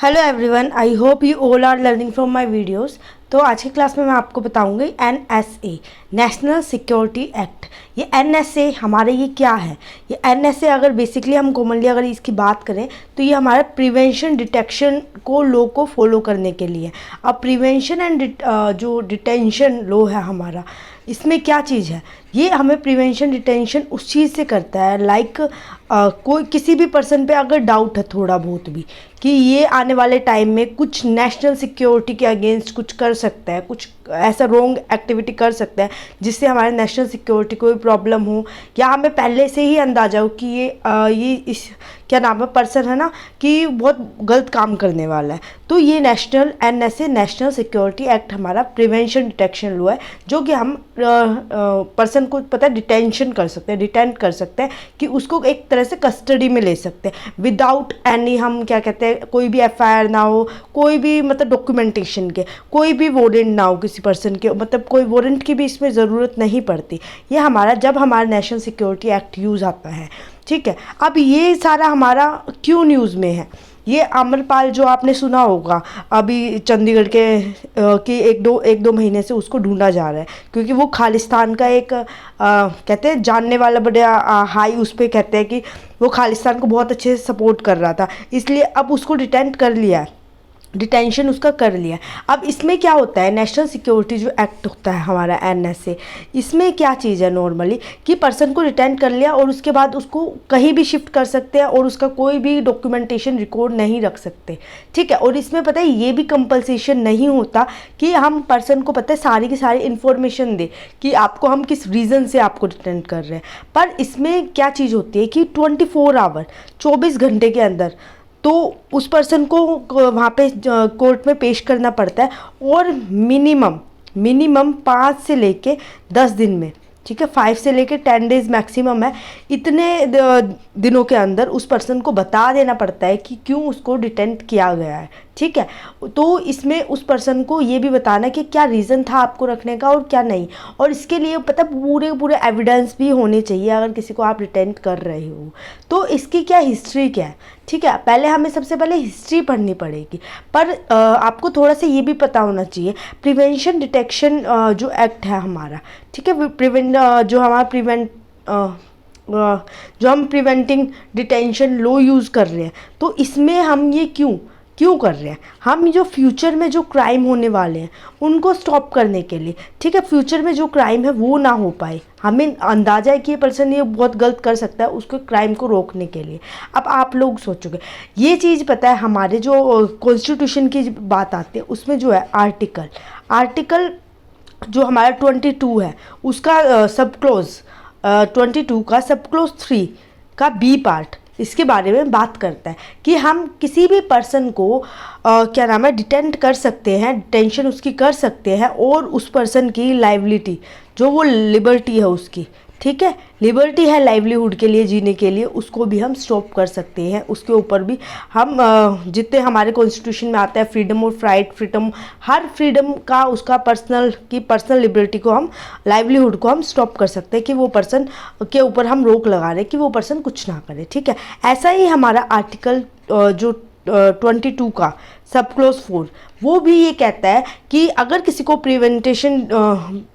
Hello everyone, I hope you all are learning from my videos. तो आज की class में मैं आपको बताऊंगी एनएसए, नेशनल सिक्योरिटी एक्ट। ये एनएसए हमारे ये क्या है? ये एनएसए अगर बेसिकली हम कॉमनली अगर इसकी बात करें तो ये हमारा प्रिवेंशन डिटेक्शन को लॉ को फॉलो करने के लिए। अब प्रिवेंशन एंड जो डिटेंशन लॉ है हमारा, इसमें क्या चीज़ है? ये हमें प्रिवेंशन डिटेंशन उस चीज़ से करता है लाइक कोई किसी भी पर्सन पे अगर डाउट है थोड़ा बहुत भी कि ये आने वाले टाइम में कुछ नेशनल सिक्योरिटी के अगेंस्ट कुछ कर सकता है, कुछ ऐसा रॉन्ग एक्टिविटी कर सकता है जिससे हमारे नेशनल सिक्योरिटी को भी प्रॉब्लम हो, या हमें पहले से ही अंदाज़ा हो कि ये इस क्या नाम है पर्सन है ना कि बहुत गलत काम करने वाला है, तो ये national NSA national security act हमारा प्रिवेंशन डिटेक्शन लॉ है, जो कि हम पर्सन को पता है डिटेंशन कर सकते हैं, डिटेंट कर सकते हैं कि उसको एक तरह से कस्टडी में ले सकते हैं विदाउट एनी, हम क्या कहते हैं, कोई भी एफआईआर ना हो, कोई भी मतलब डॉक्यूमेंटेशन के, कोई भी वारंट ना हो किसी पर्सन के, मतलब कोई वारंट की भी इसमें ज़रूरत नहीं पड़ती। ये हमारा जब हमारा नेशनल सिक्योरिटी एक्ट यूज़ आता है, ठीक है। अब ये सारा हमारा क्यों न्यूज़ में है? ये अमरपाल जो आपने सुना होगा, अभी चंडीगढ़ के कि एक दो महीने से उसको ढूंढा जा रहा है क्योंकि वो खालिस्तान का एक कहते हैं जानने वाला बड़ा हाई, उस पर कहते हैं कि वो खालिस्तान को बहुत अच्छे से सपोर्ट कर रहा था, इसलिए अब उसको डिटेंट कर लिया है, डिटेंशन उसका कर लिया। अब इसमें क्या होता है, नेशनल सिक्योरिटी जो एक्ट होता है हमारा एनएसए, इसमें क्या चीज़ है नॉर्मली कि पर्सन को डिटेंट कर लिया और उसके बाद उसको कहीं भी शिफ्ट कर सकते हैं और उसका कोई भी डॉक्यूमेंटेशन रिकॉर्ड नहीं रख सकते, ठीक है। और इसमें पता है ये भी कंपल्सेशन नहीं होता कि हम पर्सन को पता है सारी की सारी इन्फॉर्मेशन दे कि आपको हम किस रीज़न से आपको डिटेंट कर रहे हैं, पर इसमें क्या चीज़ होती है कि 24 आवर 24 घंटे के अंदर तो उस पर्सन को वहाँ पे कोर्ट में पेश करना पड़ता है, और मिनिमम 5 से लेके 10 दिन में, ठीक है, 5 से लेके 10 डेज मैक्सिमम है, इतने दिनों के अंदर उस पर्सन को बता देना पड़ता है कि क्यों उसको डिटेंट किया गया है, ठीक है। तो इसमें उस पर्सन को ये भी बताना कि क्या रीज़न था आपको रखने का और क्या नहीं, और इसके लिए पता पूरे एविडेंस भी होने चाहिए अगर किसी को आप डिटेंट कर रहे हो तो इसकी क्या हिस्ट्री क्या है, ठीक है। पहले हमें सबसे पहले हिस्ट्री पढ़नी पड़ेगी, पर आपको थोड़ा सा ये भी पता होना चाहिए प्रिवेंशन डिटेक्शन जो एक्ट है हमारा, ठीक है, जो हमारा जो हम प्रिवेंटिंग डिटेंशन लॉ यूज़ कर रहे हैं, तो इसमें हम ये क्यों कर रहे हैं? हम जो फ्यूचर में जो क्राइम होने वाले हैं उनको स्टॉप करने के लिए, ठीक है, फ्यूचर में जो क्राइम है वो ना हो पाए, हमें अंदाजा है कि ये पर्सन ये बहुत गलत कर सकता है, उसको क्राइम को रोकने के लिए। अब आप लोग सोचोगे ये चीज़ पता है हमारे जो कॉन्स्टिट्यूशन की बात आती है उसमें जो है आर्टिकल जो हमारा 22 है उसका सब क्लोज 22 का सब क्लोज 3 का बी पार्ट इसके बारे में बात करता है कि हम किसी भी पर्सन को क्या नाम है डिटेंट कर सकते हैं, डिटेंशन उसकी कर सकते हैं, और उस पर्सन की लाइबिलिटी जो वो लिबर्टी है उसकी, ठीक है, लिबर्टी है लाइवलीहुड के लिए, जीने के लिए, उसको भी हम स्टॉप कर सकते हैं। उसके ऊपर भी हम जितने हमारे कॉन्स्टिट्यूशन में आता है freedom of right, freedom, her freedom का उसका पर्सनल लिबर्टी को हम, लाइवलीहुड को हम स्टॉप कर सकते हैं कि वो पर्सन के ऊपर हम रोक लगा रहे हैं कि वो पर्सन कुछ ना करे, ठीक है। ऐसा ही हमारा आर्टिकल जो 22 का सब क्लोज 4 वो भी ये कहता है कि अगर किसी को प्रिवेंटेशन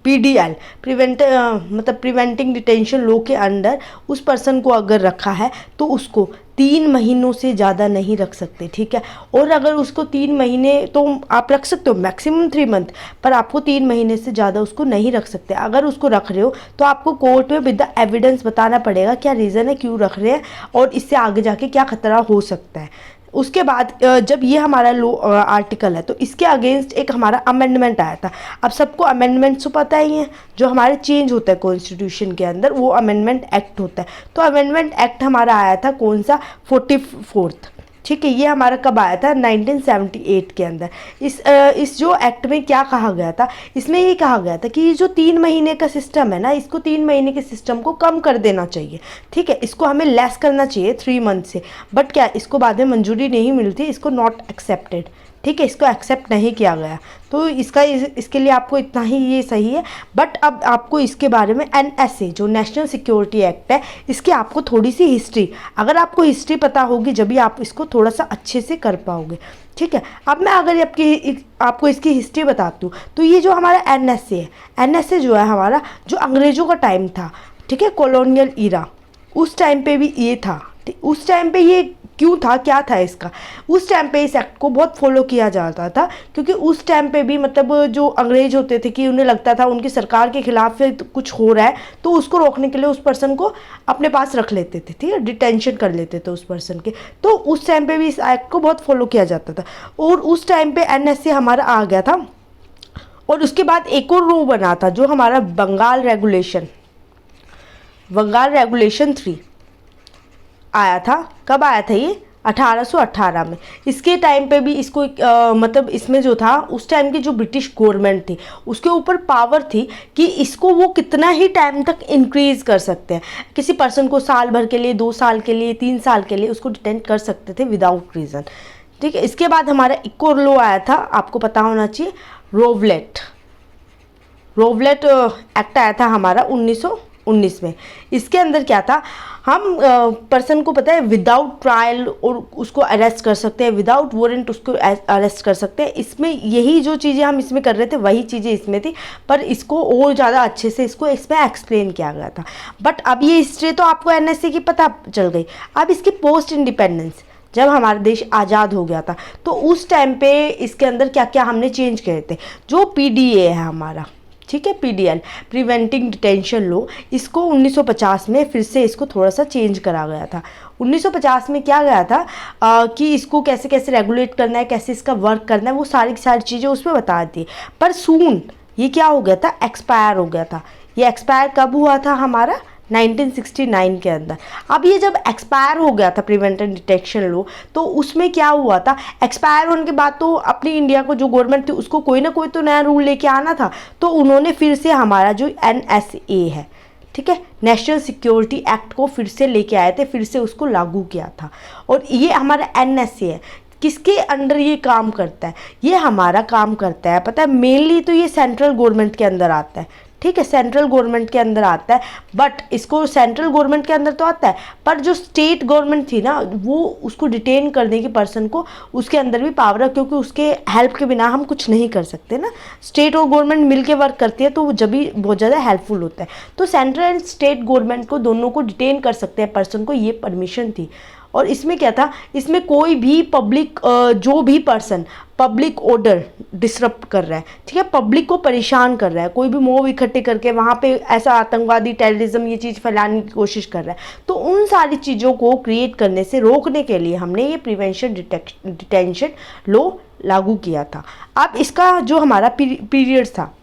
पीडीएल मतलब प्रिवेंटिंग डिटेंशन लॉ के अंडर उस पर्सन को अगर रखा है तो उसको 3 महीनों से ज़्यादा नहीं रख सकते, ठीक है। और अगर उसको 3 महीने तो आप रख सकते हो, मैक्सिमम 3 मंथ, पर आपको 3 महीने से ज़्यादा उसको नहीं रख सकते। अगर उसको रख रहे हो तो आपको कोर्ट में विद द एविडेंस बताना पड़ेगा क्या रीज़न है, क्यों रख रहे हैं, और इससे आगे जाके क्या खतरा हो सकता है। उसके बाद जब ये हमारा लो आर्टिकल है तो इसके अगेंस्ट एक हमारा अमेंडमेंट आया था। अब सबको अमेंडमेंट तो पता ही है, जो हमारे चेंज होता है कॉन्स्टिट्यूशन के अंदर वो अमेंडमेंट एक्ट होता है। तो अमेंडमेंट एक्ट हमारा आया था कौन सा, 44th, ठीक है। ये हमारा कब आया था, 1978 के अंदर। इस जो एक्ट में क्या कहा गया था, इसमें ये कहा गया था कि ये जो 3 महीने का सिस्टम है ना, इसको 3 महीने के सिस्टम को कम कर देना चाहिए, ठीक है, इसको हमें लेस करना चाहिए 3 मंथ से, बट क्या इसको बाद में मंजूरी नहीं मिलती, इसको नॉट एक्सेप्टेड, ठीक है, इसको एक्सेप्ट नहीं किया गया। तो इसके लिए आपको इतना ही ये सही है। बट अब आपको इसके बारे में NSA जो नेशनल सिक्योरिटी एक्ट है, इसकी आपको थोड़ी सी हिस्ट्री, अगर आपको हिस्ट्री पता होगी जब भी आप इसको थोड़ा सा अच्छे से कर पाओगे। ठीक है, अब मैं अगर आपको इसकी हिस्ट्री बताती हूँ तो ये जो हमारा NSA है, NSA जो है हमारा जो अंग्रेज़ों का टाइम था, ठीक है, कॉलोनियल ईरा, उस टाइम पे भी ये था। उस टाइम पे ये क्यों था, क्या था इसका, उस टाइम पे इस एक्ट को बहुत फॉलो किया जाता था, क्योंकि उस टाइम पे भी मतलब जो अंग्रेज होते थे कि उन्हें लगता था उनकी सरकार के खिलाफ कुछ हो रहा है, तो उसको रोकने के लिए उस पर्सन को अपने पास रख लेते थे, ठीक है, डिटेंशन कर लेते थे उस पर्सन के। तो उस टाइम पे भी इस एक्ट को बहुत फॉलो किया जाता था, और उस टाइम पे NSA हमारा आ गया था। और उसके बाद एक और रो बना था जो हमारा बंगाल रेगुलेशन 3 आया था। कब आया था ये? 1818 में। इसके टाइम पे भी इसको मतलब इसमें जो था उस टाइम की जो ब्रिटिश गवर्नमेंट थी उसके ऊपर पावर थी कि इसको वो कितना ही टाइम तक इंक्रीज़ कर सकते हैं। किसी पर्सन को साल भर के लिए, 2 साल के लिए, 3 साल के लिए उसको डिटेन कर सकते थे विदाउट रीज़न। ठीक है, इसके बाद हमारा एक और लॉ आया था, आपको पता होना चाहिए, रोवलेट एक्ट आया था हमारा 1919 में। इसके अंदर क्या था, हम पर्सन को पता है विदाउट ट्रायल और उसको अरेस्ट कर सकते हैं, विदाउट वारंट उसको अरेस्ट कर सकते हैं। इसमें यही जो चीज़ें हम इसमें कर रहे थे वही चीज़ें इसमें थी, पर इसको और ज़्यादा अच्छे से इसमें एक्सप्लेन किया गया था। बट अब ये हिस्ट्री तो आपको NSA की पता चल गई। अब इसकी पोस्ट इंडिपेंडेंस, जब हमारा देश आज़ाद हो गया था तो उस टाइम पे इसके अंदर क्या क्या हमने चेंज किए थे। जो PDA है हमारा, ठीक है, PDL प्रिवेंटिंग डिटेंशन लॉ, इसको 1950 में फिर से इसको थोड़ा सा चेंज करा गया था। 1950 में क्या गया था कि इसको कैसे कैसे रेगुलेट करना है, कैसे इसका वर्क करना है, वो सारी चीज़ें उसमें बता दी। पर सून ये क्या हो गया था, एक्सपायर हो गया था। ये एक्सपायर कब हुआ था हमारा? 1969 के अंदर। अब ये जब एक्सपायर हो गया था प्रिवेंट एंड डिटेक्शन लॉ, तो उसमें क्या हुआ था, एक्सपायर होने के बाद तो अपनी इंडिया को जो गवर्नमेंट थी उसको कोई ना कोई तो नया रूल लेके आना था। तो उन्होंने फिर से हमारा जो NSA है, ठीक है, नेशनल सिक्योरिटी एक्ट को फिर से लेके आए थे, फिर से उसको लागू किया था। और ये हमारा NSA है, किसके अंडर ये काम करता है? ये हमारा काम करता है, पता है, मेनली तो ये सेंट्रल गवर्नमेंट के अंदर आता है। ठीक है, सेंट्रल गवर्नमेंट के अंदर आता है। बट इसको सेंट्रल गवर्नमेंट के अंदर तो आता है, पर जो स्टेट गवर्नमेंट थी ना, वो उसको डिटेन करने की पर्सन को उसके अंदर भी पावर है, क्योंकि उसके हेल्प के बिना हम कुछ नहीं कर सकते ना। स्टेट और गवर्नमेंट मिलके वर्क करती है तो वो जब भी बहुत ज़्यादा हेल्पफुल होता है। तो सेंट्रल एंड स्टेट गवर्नमेंट को दोनों को डिटेन कर सकते हैं पर्सन को, ये परमिशन थी। और इसमें क्या था, इसमें कोई भी पब्लिक जो भी पर्सन पब्लिक ऑर्डर डिसरप्ट कर रहा है, ठीक है, पब्लिक को परेशान कर रहा है, कोई भी मोब इकट्ठे करके वहाँ पे ऐसा आतंकवादी टेररिज्म ये चीज़ फैलाने की कोशिश कर रहा है, तो उन सारी चीज़ों को क्रिएट करने से रोकने के लिए हमने ये प्रिवेंशन डिटेंशन लॉ लागू किया था। अब इसका जो हमारा पीरियड था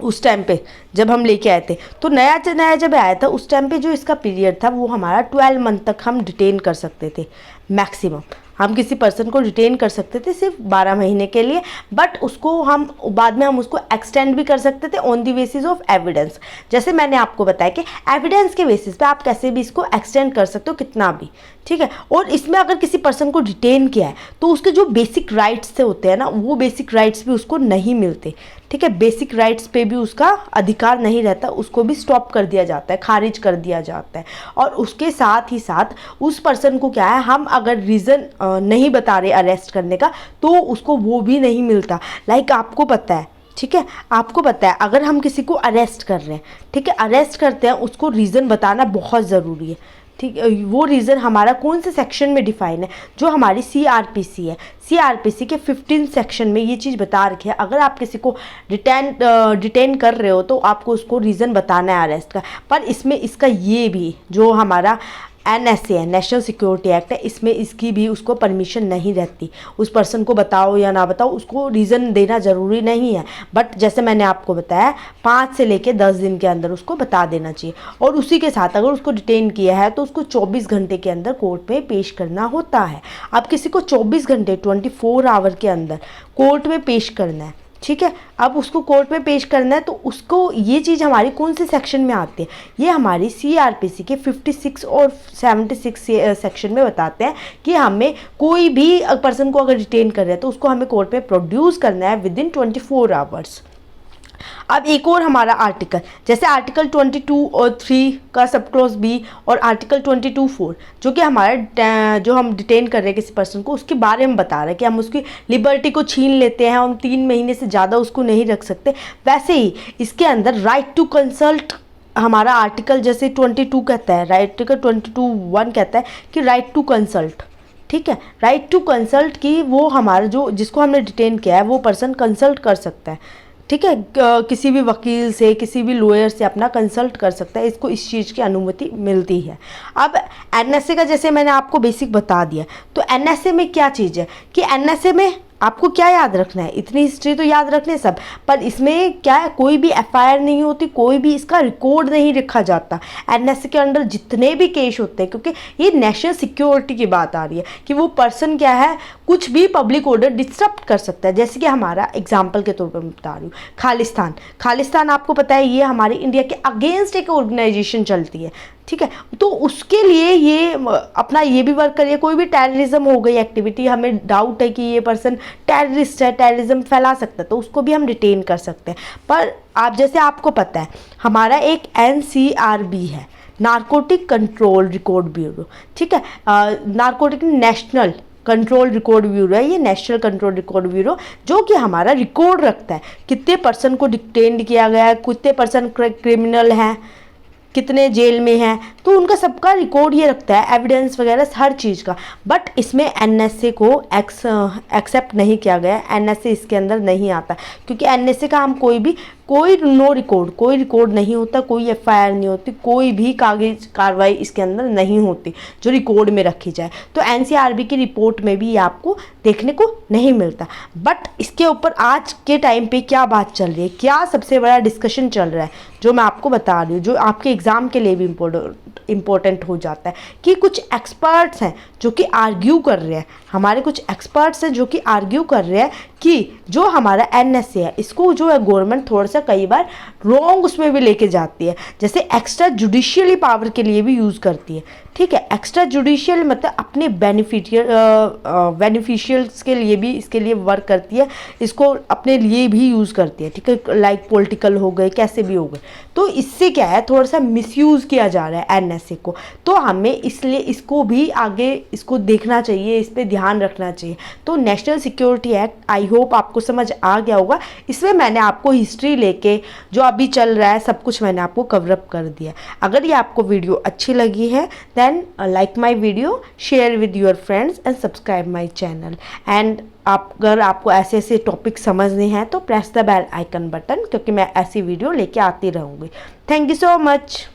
उस टाइम पे जब हम लेके आए थे, तो नया जब आया था उस टाइम पे जो इसका पीरियड था वो हमारा 12 मंथ तक हम डिटेन कर सकते थे मैक्सिमम। हम किसी पर्सन को डिटेन कर सकते थे सिर्फ 12 महीने के लिए, बट उसको हम बाद में हम उसको एक्सटेंड भी कर सकते थे on the basis of evidence. जैसे मैंने आपको बताया कि एविडेंस के बेसिस पे आप कैसे भी इसको एक्सटेंड कर सकते हो, कितना भी, ठीक है। और इसमें अगर किसी पर्सन को डिटेन किया है तो उसके जो बेसिक राइट्स से होते हैं ना, वो बेसिक राइट्स भी उसको नहीं मिलते, ठीक है। बेसिक राइट्स पे भी उसका अधिकार नहीं रहता, उसको भी स्टॉप कर दिया जाता है, खारिज कर दिया जाता है। और उसके साथ ही साथ उस पर्सन को क्या है, हम अगर रीज़न नहीं बता रहे अरेस्ट करने का तो उसको वो भी नहीं मिलता। लाइक आपको पता है, ठीक है, आपको पता है अगर हम किसी को अरेस्ट कर रहे हैं, ठीक है, अरेस्ट करते हैं, उसको रीज़न बताना बहुत ज़रूरी है, ठीक है। वो रीज़न हमारा कौन से सेक्शन में डिफाइन है, जो हमारी CRPC है, CRPC के 15 सेक्शन में ये चीज़ बता रखी है। अगर आप किसी को डिटेन कर रहे हो तो आपको उसको रीज़न बताना है अरेस्ट का। पर इसमें इसका ये भी जो हमारा NSA है, नेशनल सिक्योरिटी एक्ट है, इसमें इसकी भी उसको परमिशन नहीं रहती। उस पर्सन को बताओ या ना बताओ, उसको रीज़न देना ज़रूरी नहीं है। बट जैसे मैंने आपको बताया 5 से लेके 10 दिन के अंदर उसको बता देना चाहिए। और उसी के साथ अगर उसको डिटेन किया है तो उसको 24 घंटे के अंदर कोर्ट में पेश करना होता है। अब किसी को 24 घंटे 24 आवर के अंदर कोर्ट में पेश करना है, ठीक है। अब उसको कोर्ट में पेश करना है, तो उसको ये चीज़ हमारी कौन से सेक्शन में आती है, ये हमारी CRPC के 56 और 76 सेक्शन में बताते हैं कि हमें कोई भी पर्सन को अगर डिटेन कर रहे हैं तो उसको हमें कोर्ट में प्रोड्यूस करना है विद इन 24 आवर्स। अब एक और हमारा आर्टिकल, जैसे आर्टिकल 22 और 3 का सब क्लॉज बी और आर्टिकल 22(4 जो कि हमारा जो हम डिटेन कर रहे हैं किसी पर्सन को, उसके बारे में बता रहे हैं कि हम उसकी लिबर्टी को छीन लेते हैं, हम 3 महीने से ज़्यादा उसको नहीं रख सकते। वैसे ही इसके अंदर राइट टू कंसल्ट हमारा आर्टिकल जैसे 22 कहता है, आर्टिकल 22(1) कहता है कि राइट टू कंसल्ट, ठीक है, राइट टू कंसल्ट की वो हमारा जो जिसको हमने डिटेन किया है वो पर्सन कंसल्ट कर सकता है, ठीक है, किसी भी वकील से, किसी भी लॉयर से अपना कंसल्ट कर सकता है, इसको इस चीज़ की अनुमति मिलती है। अब NSA का जैसे मैंने आपको बेसिक बता दिया, तो NSA में क्या चीज़ है कि NSA में आपको क्या याद रखना है, इतनी हिस्ट्री तो याद रखने सब, पर इसमें क्या है, कोई भी FIR नहीं होती, कोई भी इसका रिकॉर्ड नहीं रखा जाता। NSA के अंडर जितने भी केस होते हैं, क्योंकि ये नेशनल सिक्योरिटी की बात आ रही है कि वो पर्सन क्या है, कुछ भी पब्लिक ऑर्डर डिस्टर्ब कर सकता है। जैसे कि हमारा एग्जाम्पल के तौर पर मैं बता रही हूँ, खालिस्तान आपको पता है ये हमारे इंडिया के अगेंस्ट एक ऑर्गेनाइजेशन चलती है, ठीक है, तो उसके लिए ये अपना ये भी वर्क करिए। कोई भी टेररिज्म हो गई एक्टिविटी, हमें डाउट है कि ये पर्सन टेररिस्ट है, टेररिज्म फैला सकता है, तो उसको भी हम डिटेन कर सकते हैं। पर आप जैसे आपको पता है हमारा एक NCRB है, नारकोटिक कंट्रोल रिकॉर्ड ब्यूरो, ठीक है, narcotic national control record bureau है ये, नेशनल कंट्रोल रिकॉर्ड ब्यूरो, जो कि हमारा रिकॉर्ड रखता है कितने पर्सन को डिटेन किया गया है, कितने पर्सन क्रिमिनल हैं, कितने जेल में हैं, तो उनका सबका रिकॉर्ड ये रखता है, एविडेंस वगैरह हर चीज़ का। बट इसमें NSA को एक्सेप्ट नहीं किया गया, NSA इसके अंदर नहीं आता, क्योंकि NSA का हम कोई रिकॉर्ड नहीं होता, कोई FIR नहीं होती, कोई भी कागज कार्रवाई इसके अंदर नहीं होती जो रिकॉर्ड में रखी जाए। तो NCRB की रिपोर्ट में भी ये आपको देखने को नहीं मिलता। बट इसके ऊपर आज के टाइम पे क्या बात चल रही है, क्या सबसे बड़ा डिस्कशन चल रहा है, जो मैं आपको बता रही हूँ, जो आपके एग्ज़ाम के लिए भी इम्पोर्टेंट हो जाता है, कि कुछ एक्सपर्ट्स हैं जो कि आर्ग्यू कर रहे हैं, हमारे कुछ एक्सपर्ट्स हैं जो कि आर्ग्यू कर रहे हैं कि जो हमारा NSA है इसको जो है गवर्नमेंट थोड़ा सा कई बार रॉन्ग उसमें भी लेके जाती है, जैसे एक्स्ट्रा जुडिशियली पावर के लिए भी यूज़ करती है, ठीक है, एक्स्ट्रा जुडिशियल मतलब अपने बेनिफिशियल्स के लिए भी इसके लिए वर्क करती है, इसको अपने लिए भी यूज़ करती है, ठीक है, लाइक पॉलिटिकल हो गए, कैसे भी हो गए, तो इससे क्या है थोड़ा सा मिसयूज़ किया जा रहा है NSA को, तो हमें इसलिए इसको भी आगे इसको देखना चाहिए, इस पर ध्यान रखना चाहिए। तो national security act I hope आपको समझ आ गया होगा, इसमें मैंने आपको हिस्ट्री लेके जो अभी चल रहा है सब कुछ मैंने आपको कवरअप कर दिया। अगर ये आपको वीडियो अच्छी लगी है then like my video, share with your friends and subscribe my channel. And अगर आपको ऐसे ऐसे टॉपिक समझने हैं तो press the bell icon button, क्योंकि मैं ऐसी वीडियो लेके आती रहूँगी। Thank you so much.